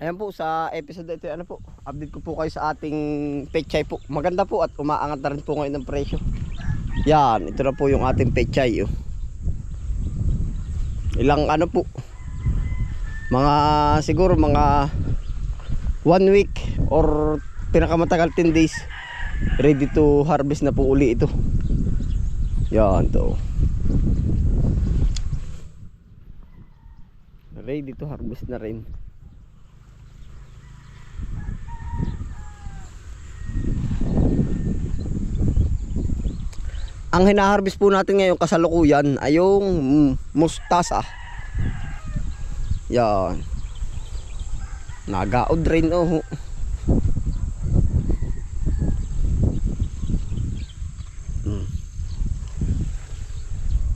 Ayan po, sa episode ito, ano po, update ko po kayo sa ating pechay po. Maganda po at umaangat na rin po ngayon ng presyo. Yan, ito na po yung ating pechay. Oh. Ilang ano po, mga siguro mga 1 week or pinakamatagal 10 days. Ready to harvest na po uli ito. Yan to. Ready to harvest na rin. Ang hinaharvest po natin ngayon kasalukuyan ay yung mustasa. Yan. Nagaod rin oh.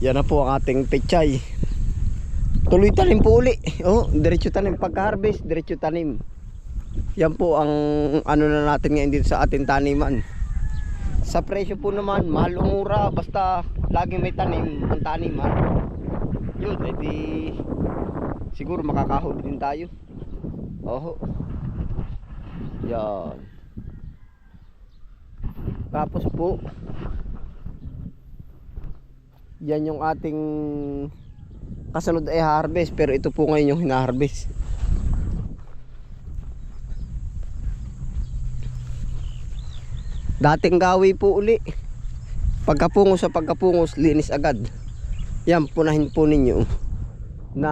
Yan na po ang ating pechay. Tuloy tanim po uli. Oh, diretso tanim pagka-harvest, diretso tanim. Yan po ang ano na natin ngayon dito sa ating taniman. Sa presyo po naman, mahal o mura, basta laging may tanim ang taniman. Yun, edi siguro makakahuli din tayo. Oho. Yan. Tapos po, yan yung ating kasunod ay harvest, pero ito po ngayon yung hina-harvest. Dating gawi po uli. Pagkapungos sa pagkapungos, linis agad. Yan, punahin po ninyo na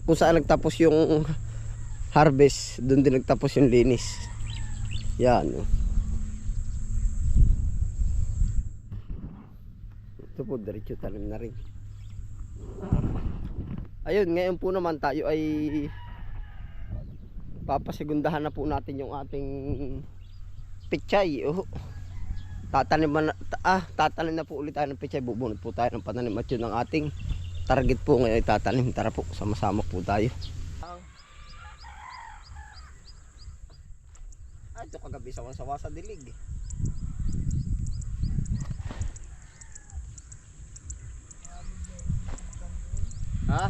kung saan nagtapos yung harvest, doon din nagtapos yung linis. Yan. Ito po, diretso tanim na rin. Ayun, ngayon po naman tayo ay papasigundahan na po natin yung ating pechay. Oh. Tatanim na po ulit tayo ng pechay. Bubunot po tayo ng pananim at yun ang ating target po ngayon ay tatanim. Tara po, sama-sama po tayo. Ito kagabi sawa-sawa sa dilig. Ha?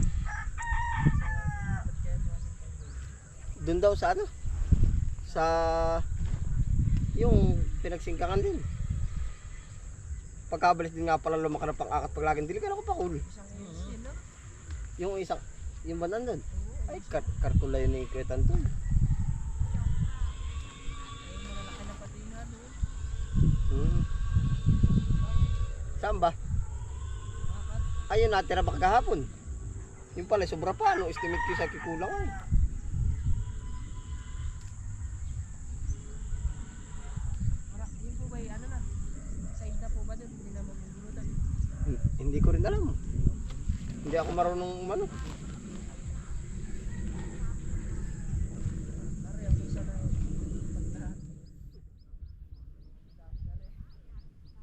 Doon daw sa ano? Sa yung pinagsingkangan din. Pagkabalis din nga pala lumaka na pang-akat pag laging dilig. Ano ko pa cool? Yung isang, yung banan doon. Ay, karkula yun ni Kretan to. Saan ba? Ayun, natira ba kagahapon? Yung pala, sobra pa. Ano, estimate ko sa kikulang ay. Hindi ko rin alam. Hindi ako marunong umano.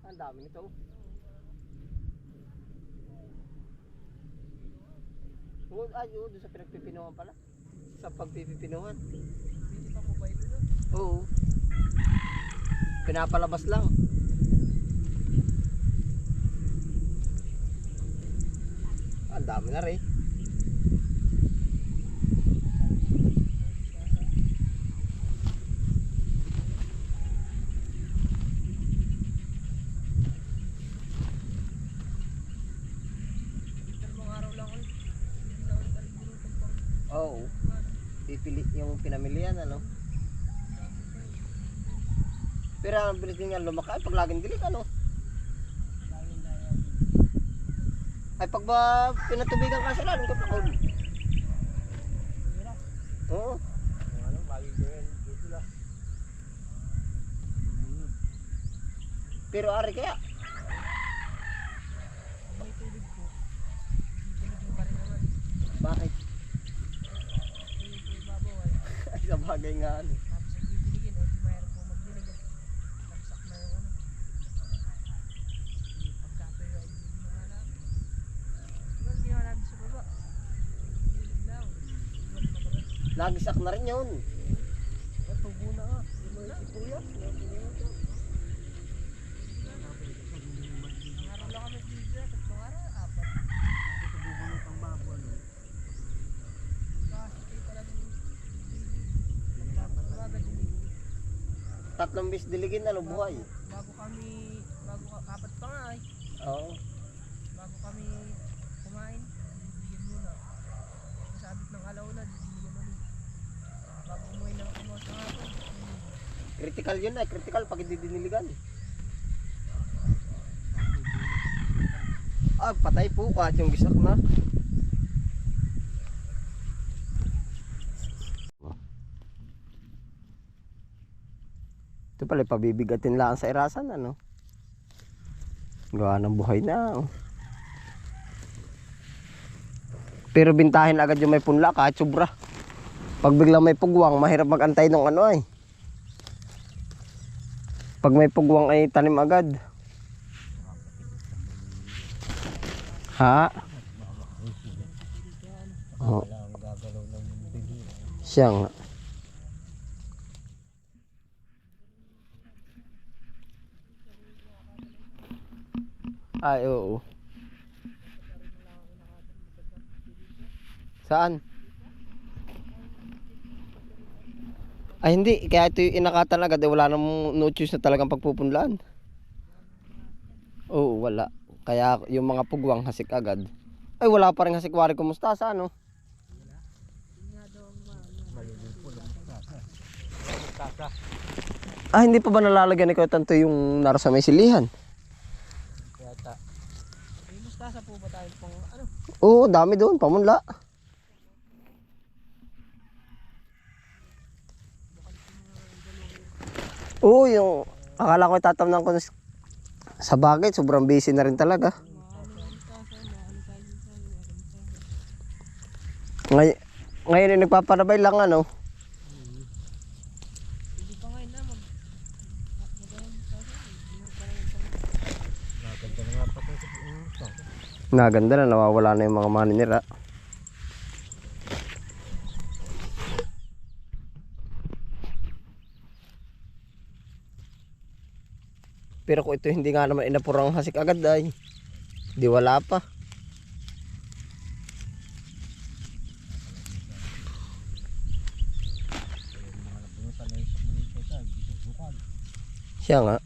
Ang dami nito. Ay, doon sa pinagpipinuhan pala. Sa pagpipinuhan. Hindi pa mo ba ito doon? Oo. Pinapalabas lang. Ang dami na rin. Oo. Pipili yung pinamilihan ano. Pero ang bilis nga lumaki pag laging dilig ano. Ay pag ba pinatubigan ka sila, anong kapakul? Oo. Ano, bagay ko yan, dito lang. Pero ari kaya? May tubig po. Bakit? Ay sa bagay nga ano. Nagisak na rin yun. Tubo na nga. May sipuyas. Nangarap lang kami dito. Tatlong araw, 4. Ito bubunot ang babo. Kasi kayo talagang tatlong bis diligin na buhay. Apat pa nga ay. Oo. Bago kami kumain, bibigyan muna. Sabit ng alauna, bibigyan ulit. Bago umuwi ng kumos ng hapon. Critical yun ay, critical pag hindi diniligan. Patay po kahit yung gisak na. Ito pala pabibigatin lang sa irasan ano. Gawa ng buhay na. Pero bintahin agad yung may punla kahit sobra. Pag biglang may pugwang, mahirap magantay ng ano ay. Pag may pugwang ay tanim agad. Ha? Oh. Siya nga. Ay, oo. Saan? Ay, hindi. Kaya ito yung inakatan agad. Wala namang no choice na talagang pagpupunlaan. Oo, wala. Kaya yung mga pugwang hasik agad. Ay, wala pa rin hasikwari kumusta sa ano? Hindi pa ba nalalagyan ni Kuya Tanto yung nasa may silihan? Yata. May mustasa po ba tayo pang ano? Oo, dami doon, pamunla. Oo, yung akala ko tatamnan ko sa bagay, sobrang busy na rin talaga. Ngayon ay nagpaparabay lang ano. Hindi pa ngayon na Naganda na, nawawala na yung mga maninira. Pero kung ito hindi nga naman inapurang hasik agad ay di wala pa. Siya nga.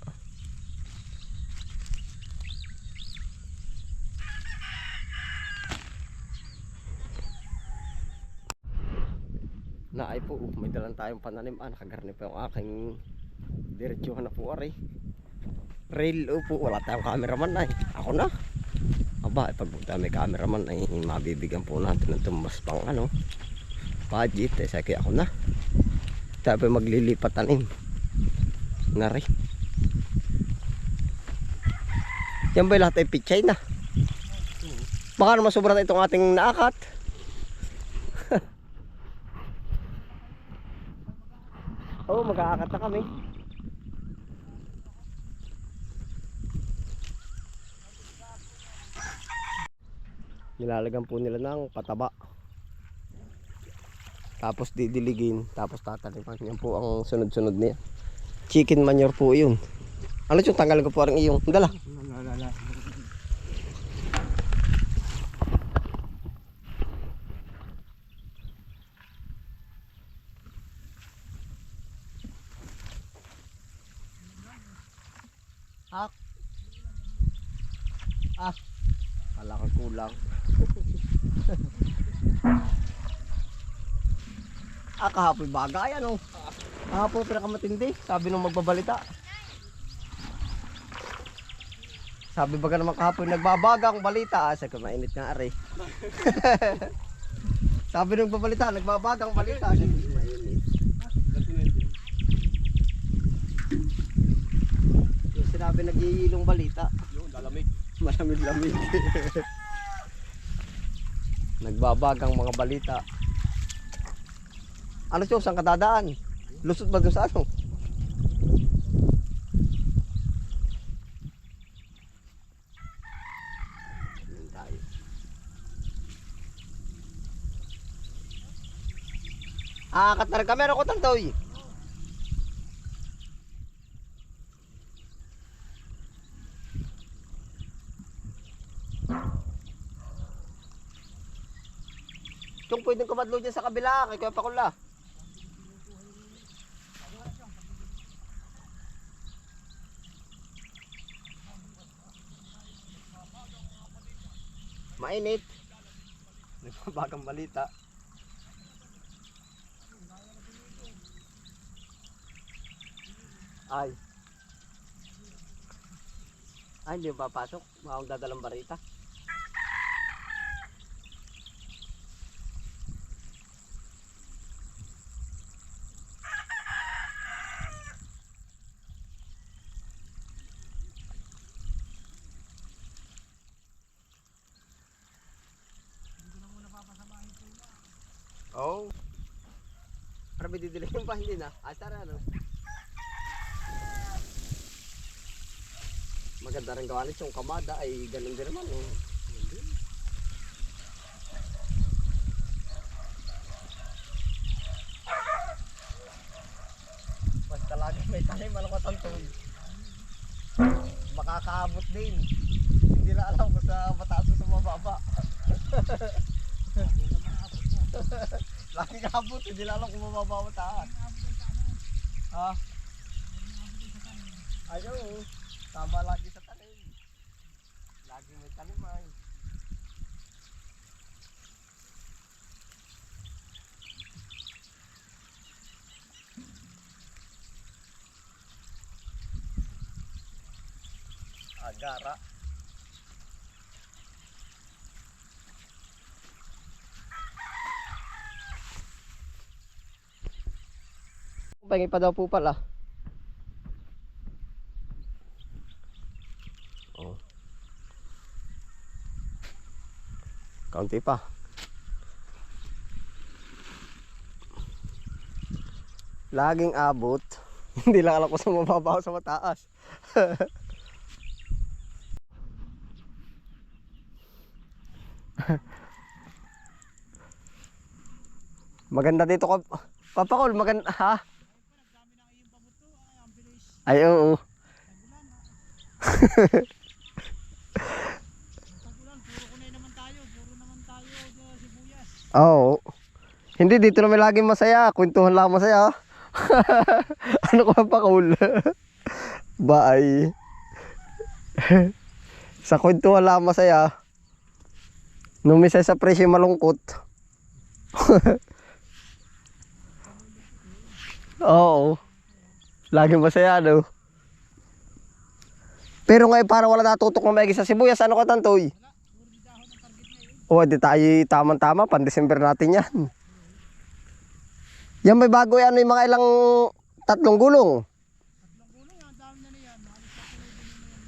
Naay po, may dalang tayong pananim. Nakagarni pa yung aking diretsuhan na po aray. Rail po, wala tayong cameraman ay. Ako na. Aba, pag may cameraman ay mabibigyan po natin ng tumbas pang ano budget, saki ako na. Tapos maglilipat tanim na rin. Yan ba lahat ay pichay na? Baka naman sobra na itong ating naakat. Oo, mag-aakat na kami. Nilalagyan po nila ng pataba. Tapos didiligin, tapos tataniman. Yan po ang sunod-sunod niya. Chicken manure po yun. Ano yung tanggal ko po rin iyong dala? Kala ko kulang. Kahapon bagay ano. Kahapon pinakamatindi. Sabi nung magbabalita. Sabi baga naman kahapon nagbabagang balita. Sabi ko mainit nga are. Sabi nung babalita nagbabagang balita. Sabi ko mainit. Yung sinabi nagihilong balita. Yung lalamig. Malamig-lamig. Nagbabagang mga balita. Ano siya, saan kadadaan? Lusot ba dun sa ano? Katar ka, meron ko tantoy. Kung pwedeng kumadlo dyan sa kabila, kay Kuya Pakula. mainit. Nagbabagang balita. Ay. Ay, hindi mo papasok. Baka akong dadalang barita. Oh. Para may didilim pa, hindi na. Tara, ano? Maganda rin gawa nito yung kamada ay ganun din naman. Oh. Basta lagi may tanim, alam ko tantong. Makakaabot din. Hindi na alam kung sa mataas o sa mababa. Lagi kaabot, hindi na alam kung mababa o mataas. Ha? Ayaw. Tama lagi sa tanim. Lagi may tanim ay. Agara. Pahingi pa daw po pala. Oh. Kaunti pa. Laging abot. Hindi lang alam ko sa mababa o sa mataas. Maganda dito ko. Papakol, maganda ha. Ay oo. Oo. Hindi dito naman laging masaya. Kwentuhan lang masaya. Ano ko pa cool? Bye. Sa kwentuhan lang masaya. Numisay sa presyo malungkot. Oo. Laging masaya no. Pero ngayon parang wala natutok na maigi sa sibuyas. Ano ka tantoy? O, di tayo tamang-tama, pan-December natin yan. Yan may bago yan, may mga ilang 3 gulong.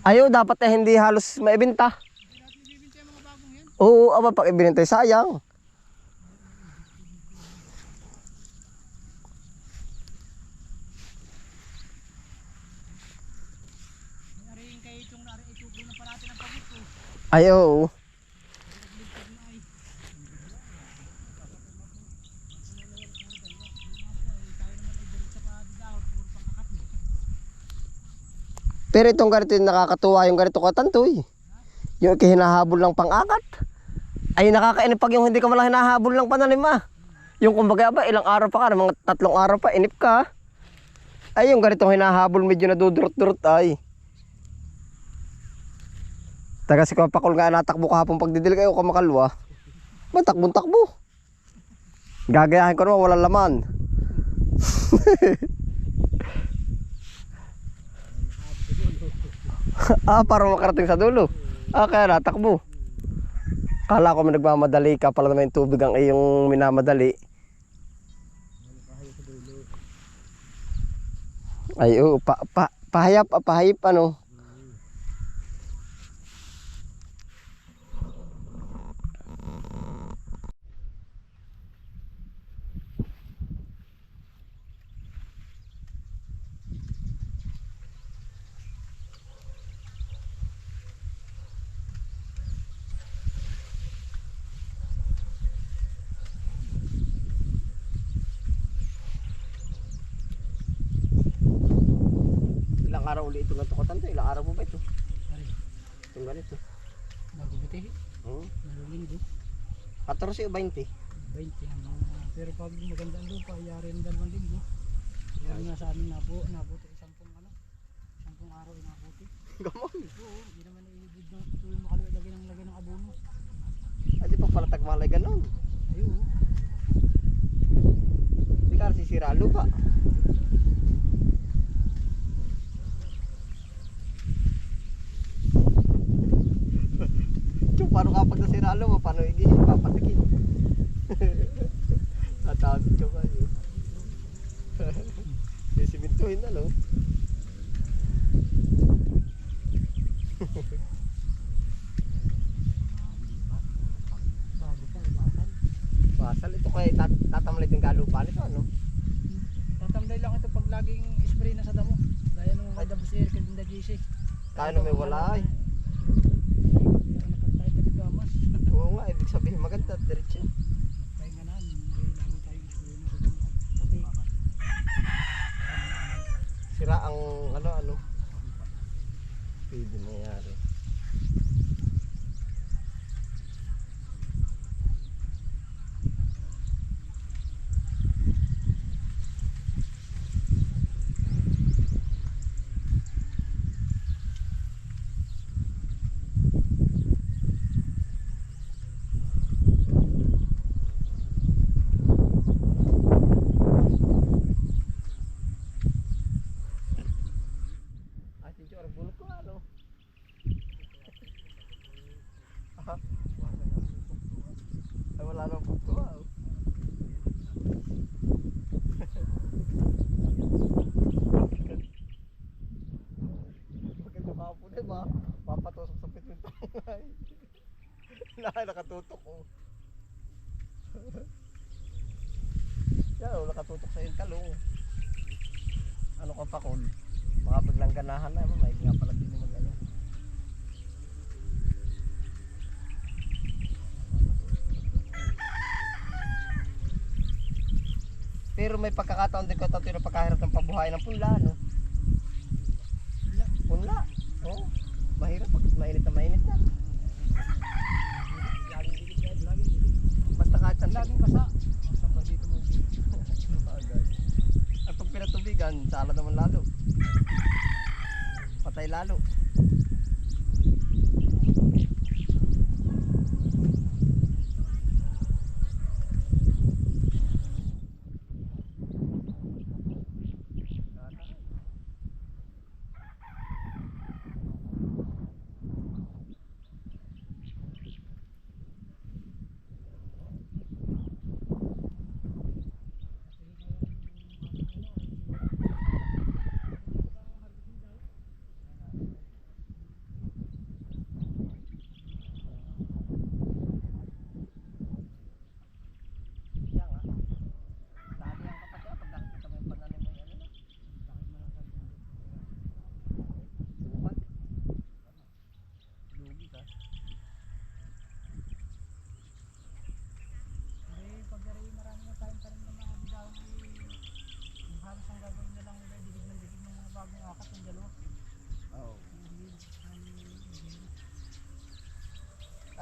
Ayaw, dapat hindi halos maibenta. Oo, aba, pag ibinintay sayang. Ayaw. Pero itong ganito yung nakakatuwa yung ganito katantoy. Yung hinahabol lang pang-akat. Ay nakakainip pag yung hindi ka malang hinahabol lang pananim ah. Yung kumbaga ba ilang araw pa ka, mga 3 araw pa, inip ka. Ay yung ganitong hinahabol medyo nadudurot-durot ay. Taga si Kapakol nga natakbo kahapon pagdidil kayo kamakalwa. Matakbong-takbo. Gagayahin ko naman walang laman. Para makarating sa dulo. Kaya natakbo. Kala ko may nagmamadali ka pala naman yung tubig ang iyong minamadali. Ay pahayap ano. Ilang araw ulit itong ganito to? Ilang araw po ba ito? Itong ganito. Bago buti. Oo. Malulinggo. 14 o 20? 20 hanggang pero pag maganda ang lupa, yari ng 2 linggo. Yan nga sa amin naputi 10 araw inaputi. Gamon. Oo, hindi naman iibig ng tuloy makalagay ng abono. pala tagmalay ganun. Ayun. Hindi ka nasisira ang lupa. Chong, paano kapag nasira ang lupa? Paano igihin? Papatikin. Natawag si Chong kayo. Sisimintuhin na, no? Bago pa, basal. Basal. Ito kaya tatamlay din galupa nito, ano? Tatamlay lang ito pag laging spray na sa damo. Gaya nung kay Dabos Eric and the GC. Kaya na may wala ay. Napagtay ka gamas. Oo nga, ibig sabihin maganda. Diretso. Tayo nga na, may lagi tayong spray na sa damo. Okay. Sira ang ano. Pwede nangyari. Ay, si Jor, bulok ko ano. Aha. Ay, wala nang bugto ah. Maganda ka po, diba? Papatusok sa pitwintang ay. Nakatutok oh. Yan oh, nakatutok sa yung talong. Ano ka pa, Kol? Baka biglang ganahan na, may nga pala din mag ano. Pero may pagkakataon din ko ito yung pagkahirap ng pabuhay ng punla, no? Punla? Oo. Mahirap pag mainit na mainit na. Laging dilig, laging dilig. Basta kahit saan Laging basa. Saan ba dito mo? at pag pinatubigan, sala naman lalo. Patay lalo.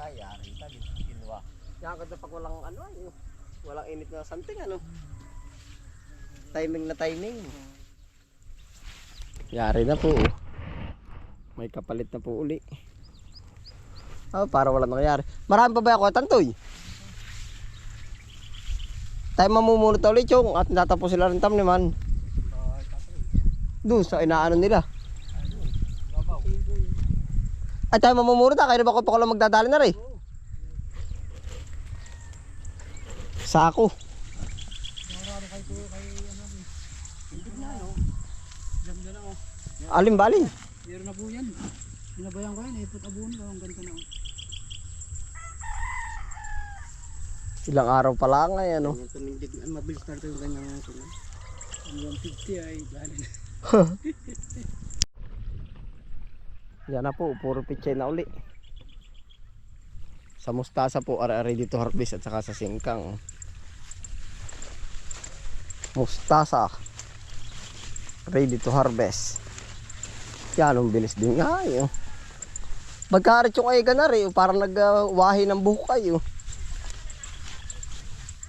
Ay, yari tali. Kinwa. Yan ganda pag walang ano ay. Walang init na something ano. Timing na timing. Yari na po. Oh. May kapalit na po uli. Oh, para wala nangyari. Marami pa ba ako tantoy? Tayo mamumunot ulit yung at natapos sila rin tam naman. Doon sa inaano nila. Ay tayo mamumuro ta, kaya na ba ko pa ko lang magdadali na rin? Sako. Marami kay ano. Hindi na no. Diyan na lang oh. Alin balin? Meron na po yan. Pinabayan ko yan, ipot abon ko, ang ganito na oh. Ilang araw pa lang ay ano. Mabilis na ito yung kanyang sunog. Ang 150 ay dali na. Yan na po, puro pichay na uli. Sa mustasa po, ready to harvest at saka sa singkang. Mustasa. Ready to harvest. Yan, ang bilis din nga yun. Magkarit yung ay ganari, parang nagwahi ng buhok kayo.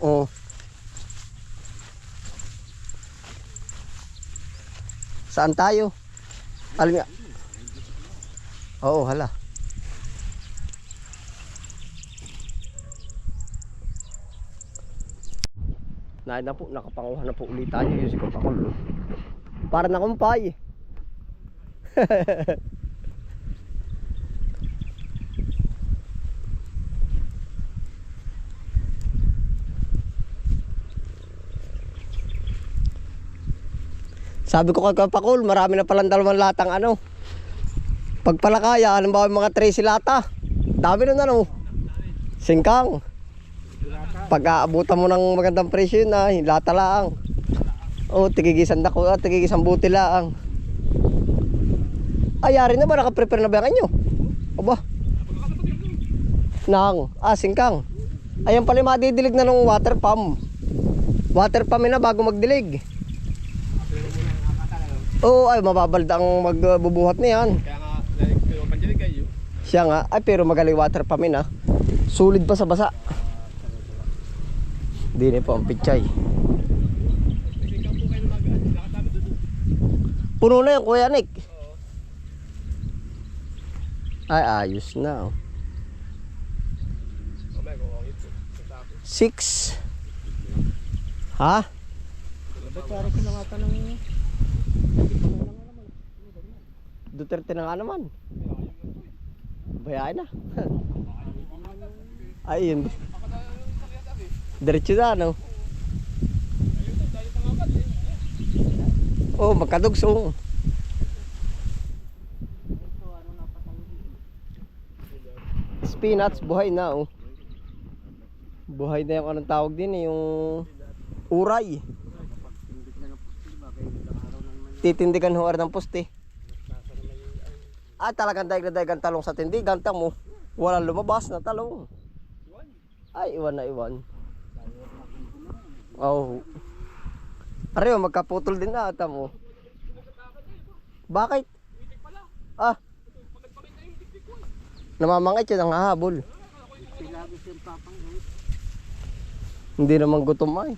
Oh. Saan tayo? Alin nga? Oo, hala. Na po, nakapanguha na po ulit tayo. Yun si Kapakul. Para na kumpay. Sabi ko kay Kapakul, marami na palang dalawang latang ano. Pagpalakaya, halimbawa mga 13 lata. Dami na ano. Singkang. Pag aabutan mo ng magandang presyo na, lata lang. O, tigigisan dako, tigigisan buti lang. Ayari na ba? Nakaprepare na ba kanyo? Aba? Singkang. Ayan pala yung madidilig na ng water pump. Water pump na bago magdilig. Oo, ay mababalda ang magbubuhat niyan. Kaya nga, pero pandilig kayo. Siya nga, ay pero magaling water pump na. Sulit pa sa basa. Hindi na po ang pichay. Singkang po kayo naman, nakatami doon. Puno na yung Kuya Nick. Ay, ayos na. Mamaya, kung ito. 6. Ha? Para sila nga tanong Duterte na nga naman. Bayain na. Ay, yun. Diretso na, no? Oh, magkadugsong. Spinach, buhay na, oh. Buhay na yung anong tawag din, eh, yung uray. Titindigan ho ng poste. Talagang daig na daig ang talong sa tindigan, tamo. Walang lumabas na talong. Ay, iwan na iwan. Oh. Areho, magkaputol din na, tamo. Bakit? Namamangit yun ang hahabol. Hindi naman gutom ay.